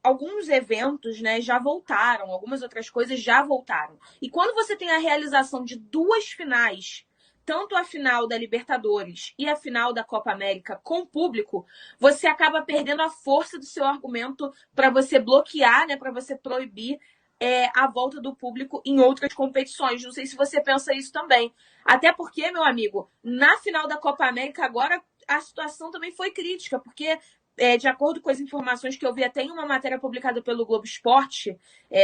alguns eventos, né, já voltaram, algumas outras coisas já voltaram. E quando você tem a realização de duas finais, tanto a final da Libertadores e a final da Copa América com público, você acaba perdendo a força do seu argumento para você bloquear, né, para você proibir a volta do público em outras competições. Não sei se você pensa isso também. Até porque, meu amigo, na final da Copa América agora a situação também foi crítica, porque de acordo com as informações que eu vi até em uma matéria publicada pelo Globo Esporte,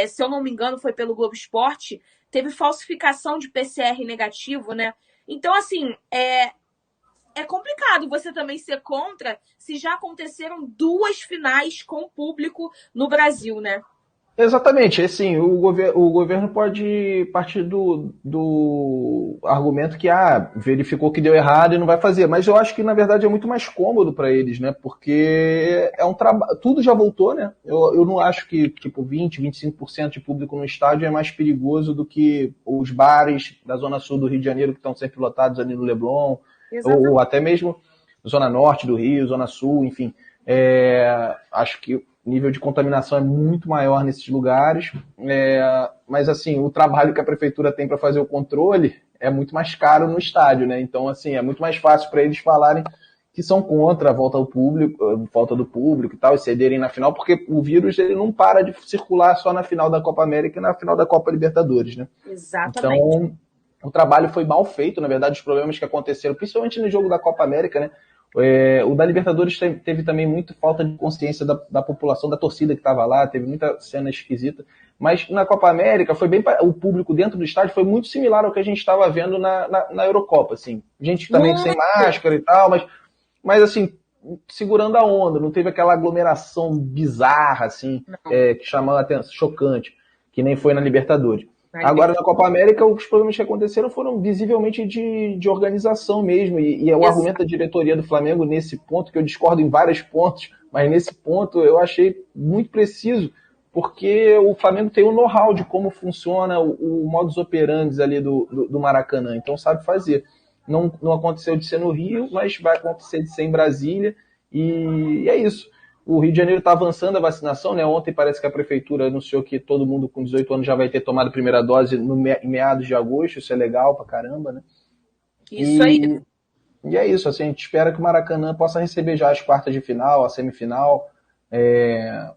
se eu não me engano foi pelo Globo Esporte, teve falsificação de PCR negativo, né? Então, assim, é complicado você também ser contra se já aconteceram duas finais com público no Brasil, né? Exatamente, assim, o governo pode partir do argumento que verificou que deu errado e não vai fazer, mas eu acho que na verdade é muito mais cômodo para eles, né? Porque é um trabalho, tudo já voltou, né? Eu não acho que tipo 20, 25% de público no estádio é mais perigoso do que os bares da Zona Sul do Rio de Janeiro que estão sempre lotados ali no Leblon, ou até mesmo Zona Norte do Rio, Zona Sul, enfim. Acho que o nível de contaminação é muito maior nesses lugares, mas assim, o trabalho que a prefeitura tem para fazer o controle é muito mais caro no estádio, né? Então, assim, é muito mais fácil para eles falarem que são contra a volta do público e tal, e cederem na final, porque o vírus ele não para de circular só na final da Copa América e na final da Copa Libertadores, né? Exatamente. Então, o trabalho foi mal feito, na verdade, os problemas que aconteceram, principalmente no jogo da Copa América, né? O da Libertadores teve também muita falta de consciência da população, da torcida que estava lá, teve muita cena esquisita. Mas na Copa América foi bem, o público dentro do estádio foi muito similar ao que a gente estava vendo na Eurocopa, assim. Gente também sem máscara e tal, mas assim, segurando a onda, não teve aquela aglomeração bizarra, assim, que chamou a atenção, chocante, que nem foi na Libertadores. Agora, na Copa América, os problemas que aconteceram foram visivelmente de organização mesmo, e o argumento da diretoria do Flamengo nesse ponto, que eu discordo em vários pontos, mas nesse ponto eu achei muito preciso, porque o Flamengo tem um know-how de como funciona o modus operandi ali do Maracanã, então sabe fazer. Não aconteceu de ser no Rio, mas vai acontecer de ser em Brasília, e é isso. O Rio de Janeiro está avançando a vacinação, né? Ontem parece que a prefeitura anunciou que todo mundo com 18 anos já vai ter tomado a primeira dose em meados de agosto, isso é legal pra caramba, né? Isso aí. E é isso, assim, a gente espera que o Maracanã possa receber já as quartas de final, a semifinal,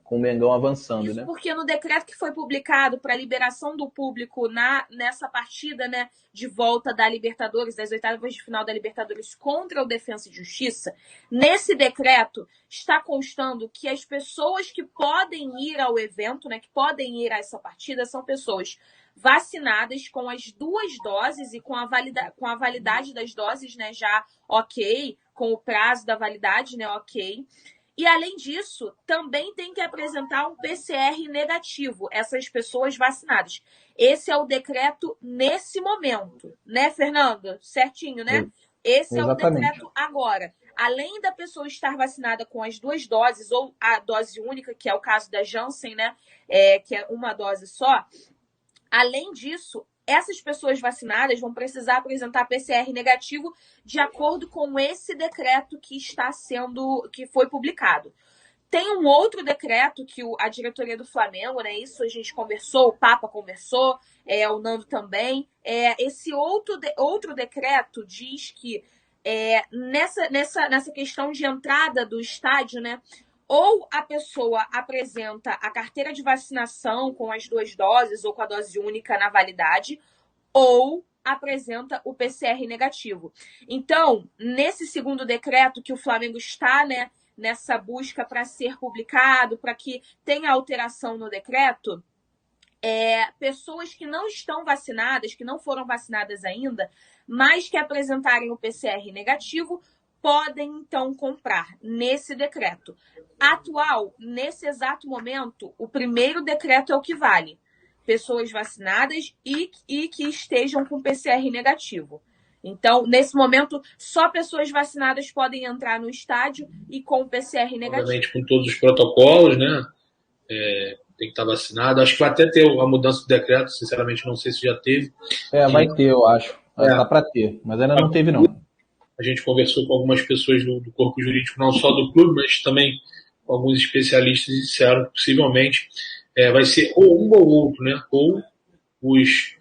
com o Mengão avançando, Isso né? porque no decreto que foi publicado para liberação do público nessa partida, né, de volta da Libertadores, das oitavas de final da Libertadores contra o Defensa e Justiça, nesse decreto está constando que as pessoas que podem ir ao evento, né, que podem ir a essa partida, são pessoas vacinadas com as duas doses e com a validade das doses, né, já ok, com o prazo da validade, né, ok. E, além disso, também tem que apresentar um PCR negativo, essas pessoas vacinadas. Esse é o decreto nesse momento, né, Fernando? Certinho, né? Esse é o Exatamente. decreto agora. Além da pessoa estar vacinada com as duas doses, ou a dose única, que é o caso da Janssen, né? Que é uma dose só. Além disso, essas pessoas vacinadas vão precisar apresentar PCR negativo de acordo com esse decreto que foi publicado. Tem um outro decreto que a diretoria do Flamengo, né? Isso a gente conversou, o Papa conversou, o Nando também. Esse outro decreto diz que nessa questão de entrada do estádio, né? Ou a pessoa apresenta a carteira de vacinação com as duas doses ou com a dose única na validade, ou apresenta o PCR negativo. Então, nesse segundo decreto que o Flamengo está, né, nessa busca para ser publicado, para que tenha alteração no decreto, pessoas que não estão vacinadas, que não foram vacinadas ainda, mas que apresentarem o PCR negativo, podem, então, comprar nesse decreto. Atual, nesse exato momento, o primeiro decreto é o que vale. Pessoas vacinadas e que estejam com PCR negativo. Então, nesse momento, só pessoas vacinadas podem entrar no estádio e com PCR negativo. Obviamente, com todos os protocolos, né? Tem que estar vacinado. Acho que vai até ter a mudança do decreto, sinceramente, não sei se já teve. Vai ter, eu acho. Tá para ter, mas ainda não teve, não. A gente conversou com algumas pessoas do corpo jurídico, não só do clube, mas também alguns especialistas disseram que possivelmente vai ser ou um ou outro, né? Ou os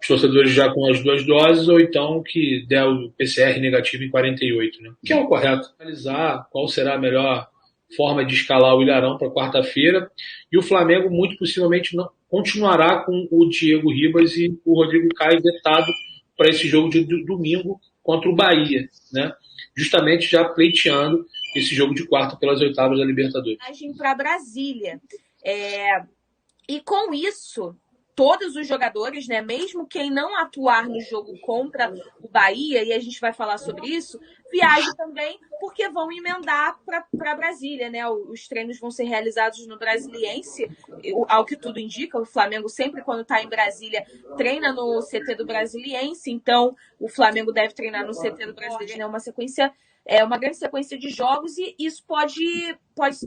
torcedores já com as 2 doses, ou então que der o PCR negativo em 48, né? Que é o correto. Analisar qual será a melhor forma de escalar o Ilharão para quarta-feira. E o Flamengo, muito possivelmente, não continuará com o Diego Ribas e o Rodrigo Caio vetado para esse jogo de domingo contra o Bahia, né? Justamente já pleiteando esse jogo de quarta pelas oitavas da Libertadores. Para Brasília. E com isso, todos os jogadores, né, mesmo quem não atuar no jogo contra o Bahia, e a gente vai falar sobre isso, viajam também porque vão emendar para Brasília, né? Os treinos vão ser realizados no Brasiliense, ao que tudo indica. O Flamengo sempre, quando está em Brasília, treina no CT do Brasiliense, então o Flamengo deve treinar no CT do Brasiliense, né? Uma grande sequência de jogos, e isso pode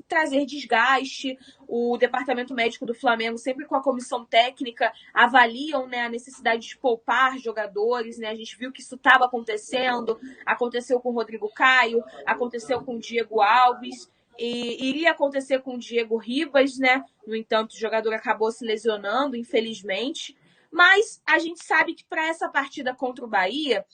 trazer desgaste. O departamento médico do Flamengo, sempre com a comissão técnica, avaliam, né, a necessidade de poupar jogadores, né? A gente viu que isso estava acontecendo, aconteceu com o Rodrigo Caio, aconteceu com o Diego Alves, e iria acontecer com o Diego Ribas, né? No entanto, o jogador acabou se lesionando, infelizmente. Mas a gente sabe que para essa partida contra o Bahia,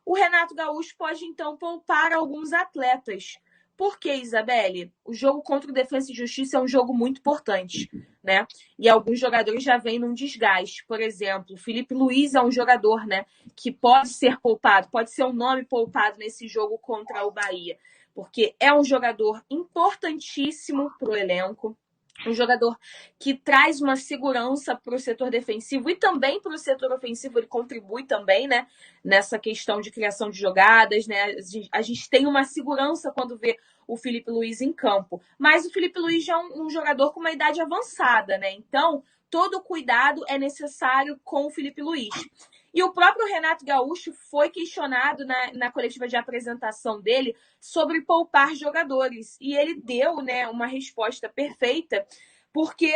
o Renato Gaúcho pode, então, poupar alguns atletas. Por quê, Isabelle? O jogo contra o Defensa e Justiça é um jogo muito importante, né? E alguns jogadores já vêm num desgaste. Por exemplo, o Felipe Luiz é um jogador, né, que pode ser poupado, pode ser um nome poupado nesse jogo contra o Bahia, porque é um jogador importantíssimo para o elenco. Um jogador que traz uma segurança para o setor defensivo e também para o setor ofensivo. Ele contribui também, né, nessa questão de criação de jogadas, né? A gente tem uma segurança quando vê o Felipe Luiz em campo. Mas o Felipe Luiz já é um jogador com uma idade avançada, né? Então, todo cuidado é necessário com o Felipe Luiz. E o próprio Renato Gaúcho foi questionado na coletiva de apresentação dele sobre poupar jogadores. E ele deu, né, uma resposta perfeita, porque,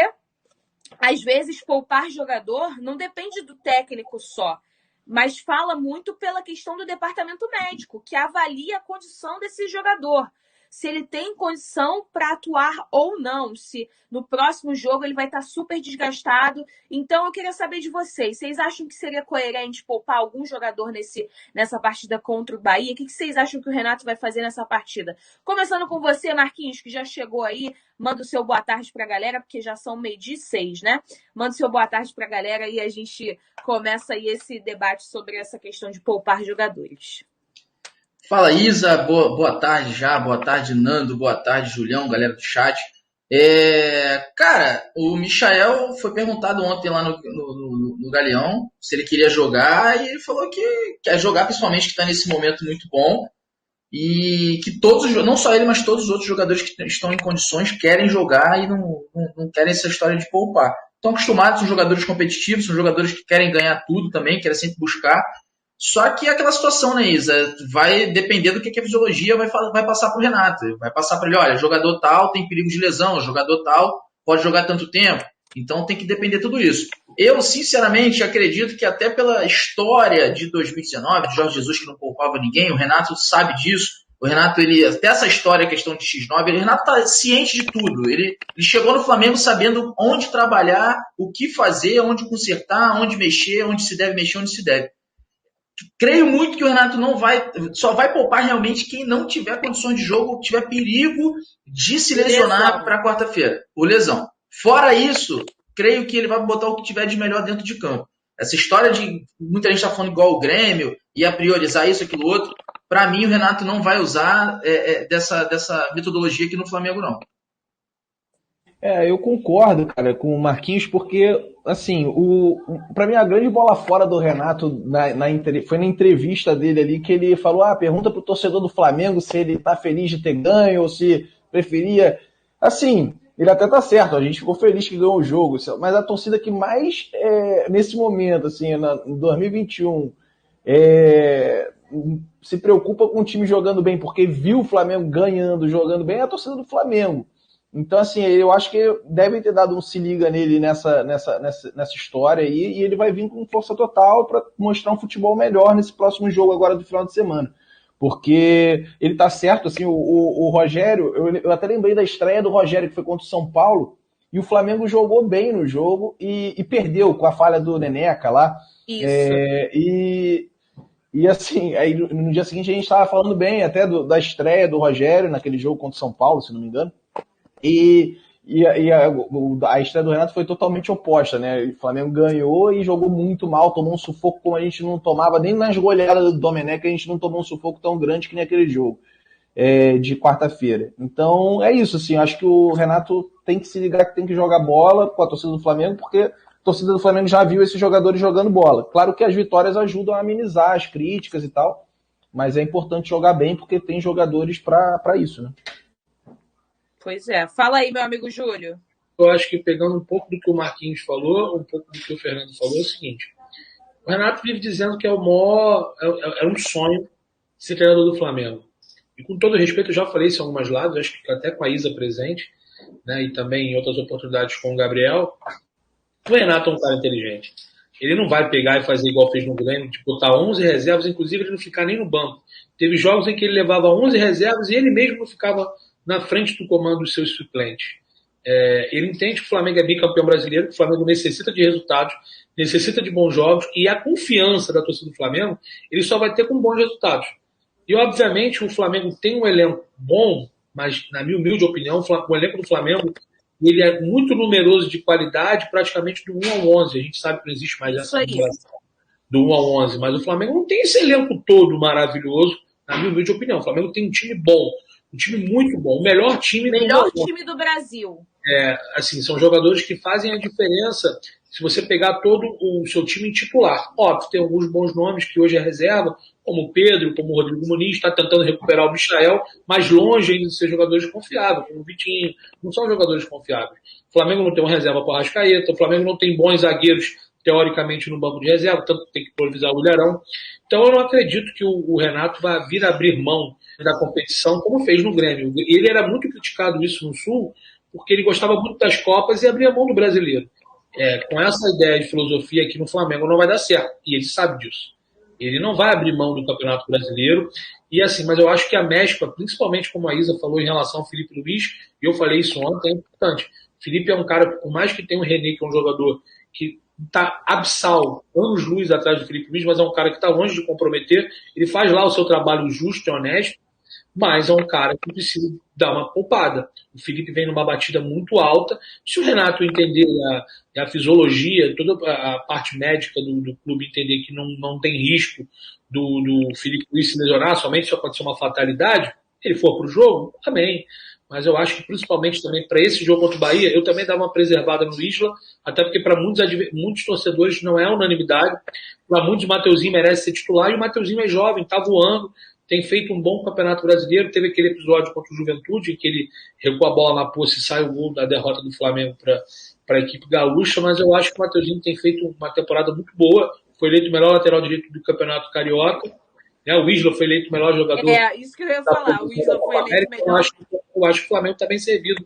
às vezes, poupar jogador não depende do técnico só, mas fala muito pela questão do departamento médico, que avalia a condição desse jogador. Se ele tem condição para atuar ou não, se no próximo jogo ele vai estar super desgastado. Então eu queria saber de vocês. Vocês acham que seria coerente poupar algum jogador nessa partida contra o Bahia? O que vocês acham que o Renato vai fazer nessa partida? Começando com você, Marquinhos, que já chegou aí. Manda o seu boa tarde para a galera, porque já são 12:06, né? Manda o seu boa tarde para a galera e a gente começa aí esse debate sobre essa questão de poupar jogadores. Fala, Isa, boa tarde já, boa tarde, Nando, boa tarde, Julião, galera do chat. Cara, o Michael foi perguntado ontem lá no Galeão se ele queria jogar, e ele falou que quer jogar, principalmente que está nesse momento muito bom, e que todos, não só ele, mas todos os outros jogadores que estão em condições querem jogar e não querem essa história de poupar. Estão acostumados, são jogadores competitivos, são jogadores que querem ganhar tudo também, querem sempre buscar. Só que é aquela situação, né, Isa? Vai depender do que a fisiologia vai passar para o Renato. Vai passar para ele, olha, jogador tal tem perigo de lesão, jogador tal pode jogar tanto tempo. Então tem que depender tudo isso. Eu, sinceramente, acredito que até pela história de 2019, de Jorge Jesus que não poupava ninguém, o Renato sabe disso. O Renato, até essa história, a questão de X9, o Renato está ciente de tudo. Ele chegou no Flamengo sabendo onde trabalhar, o que fazer, onde consertar, onde mexer, onde se deve mexer, onde se deve. Creio muito que o Renato só vai poupar realmente quem não tiver condições de jogo ou tiver perigo de se lesionar para quarta-feira, por lesão. Fora isso, creio que ele vai botar o que tiver de melhor dentro de campo. Essa história de muita gente está falando igual o Grêmio, ia priorizar isso, aquilo, outro, para mim o Renato não vai usar dessa metodologia aqui no Flamengo, não. Eu concordo, cara, com o Marquinhos, porque, assim, para mim a grande bola fora do Renato foi na entrevista dele ali, que ele falou, pergunta pro torcedor do Flamengo se ele tá feliz de ter ganho ou se preferia. Assim, ele até tá certo, a gente ficou feliz que ganhou o jogo, mas a torcida que mais, nesse momento, assim, em 2021, se preocupa com o time jogando bem, porque viu o Flamengo ganhando, jogando bem, é a torcida do Flamengo. Então, assim, eu acho que devem ter dado um se liga nele nessa história aí, e ele vai vir com força total para mostrar um futebol melhor nesse próximo jogo agora do final de semana. Porque ele tá certo, assim, o Rogério, eu até lembrei da estreia do Rogério, que foi contra o São Paulo, e o Flamengo jogou bem no jogo e perdeu com a falha do Neneca lá. Isso. E assim, aí no dia seguinte a gente estava falando bem até da estreia do Rogério naquele jogo contra o São Paulo, se não me engano. A estreia do Renato foi totalmente oposta, né? O Flamengo ganhou e jogou muito mal, tomou um sufoco como a gente não tomava, nem nas goleadas do Domenech a gente não tomou um sufoco tão grande que nem aquele jogo de quarta-feira. Então é isso, assim, acho que o Renato tem que se ligar que tem que jogar bola com a torcida do Flamengo, porque a torcida do Flamengo já viu esses jogadores jogando bola. Claro que as vitórias ajudam a amenizar as críticas e tal, mas é importante jogar bem porque tem jogadores para isso, né? Pois é. Fala aí, meu amigo Júlio. Eu acho que pegando um pouco do que o Marquinhos falou, um pouco do que o Fernando falou, é o seguinte. O Renato vive dizendo que é um sonho ser treinador do Flamengo. E com todo respeito, eu já falei isso em algumas lives, acho que até com a Isa presente, né, e também em outras oportunidades com o Gabriel. O Renato é um cara inteligente. Ele não vai pegar e fazer igual fez no Grêmio, de botar 11 reservas, inclusive ele não ficar nem no banco. Teve jogos em que ele levava 11 reservas e ele mesmo não ficava na frente do comando dos seus suplentes. Ele entende que o Flamengo é bicampeão brasileiro, que o Flamengo necessita de resultados, necessita de bons jogos, e a confiança da torcida do Flamengo ele só vai ter com bons resultados. E, obviamente, o Flamengo tem um elenco bom, mas, na minha humilde opinião, o elenco do Flamengo ele é muito numeroso de qualidade, praticamente do 1 ao 11. A gente sabe que não existe mais essa numeração do 1 ao 11, mas o Flamengo não tem esse elenco todo maravilhoso, na minha humilde opinião. O Flamengo tem um time bom, um time muito bom, o melhor time time do Brasil. Assim, são jogadores que fazem a diferença se você pegar todo o seu time titular. Óbvio, tem alguns bons nomes que hoje é reserva, como o Pedro, como o Rodrigo Muniz, está tentando recuperar o Michael, mas longe ainda de ser jogadores confiáveis, como o Vitinho. Não são jogadores confiáveis. O Flamengo não tem uma reserva para o Arrascaeta, o Flamengo não tem bons zagueiros, teoricamente, no banco de reserva, tanto tem que improvisar o Ilharão. Então eu não acredito que o Renato vá vir abrir mão da competição, como fez no Grêmio. Ele era muito criticado isso no Sul, porque ele gostava muito das Copas e abria mão do brasileiro. Com essa ideia de filosofia aqui no Flamengo não vai dar certo, e ele sabe disso. Ele não vai abrir mão do Campeonato Brasileiro, e assim, mas eu acho que a mescla, principalmente como a Isa falou em relação ao Felipe Luiz, e eu falei isso ontem, é importante. O Felipe é um cara, por mais que tenha o René, que é um jogador que está absal, anos-luz atrás do Felipe Luiz, mas é um cara que está longe de comprometer, ele faz lá o seu trabalho justo e honesto, mas é um cara que precisa dar uma poupada. O Felipe vem numa batida muito alta. Se o Renato entender a fisiologia, toda a parte médica do clube entender que não tem risco do Felipe Luiz se lesionar, somente se acontecer uma fatalidade, ele for para o jogo, também. Mas eu acho que principalmente também para esse jogo contra o Bahia, eu também dava uma preservada no Isla, até porque para muitos torcedores não é unanimidade. Para muitos o Mateuzinho merece ser titular e o Mateuzinho é jovem, está voando, tem feito um bom campeonato brasileiro. Teve aquele episódio contra o Juventude, em que ele recua a bola na poça e sai o gol da derrota do Flamengo para a equipe gaúcha, mas eu acho que o Mateuzinho tem feito uma temporada muito boa, foi eleito o melhor lateral direito do Campeonato Carioca, o Isla foi eleito o melhor jogador. Isso que eu ia falar, o Isla foi eleito o melhor. Eu acho que o Flamengo está bem servido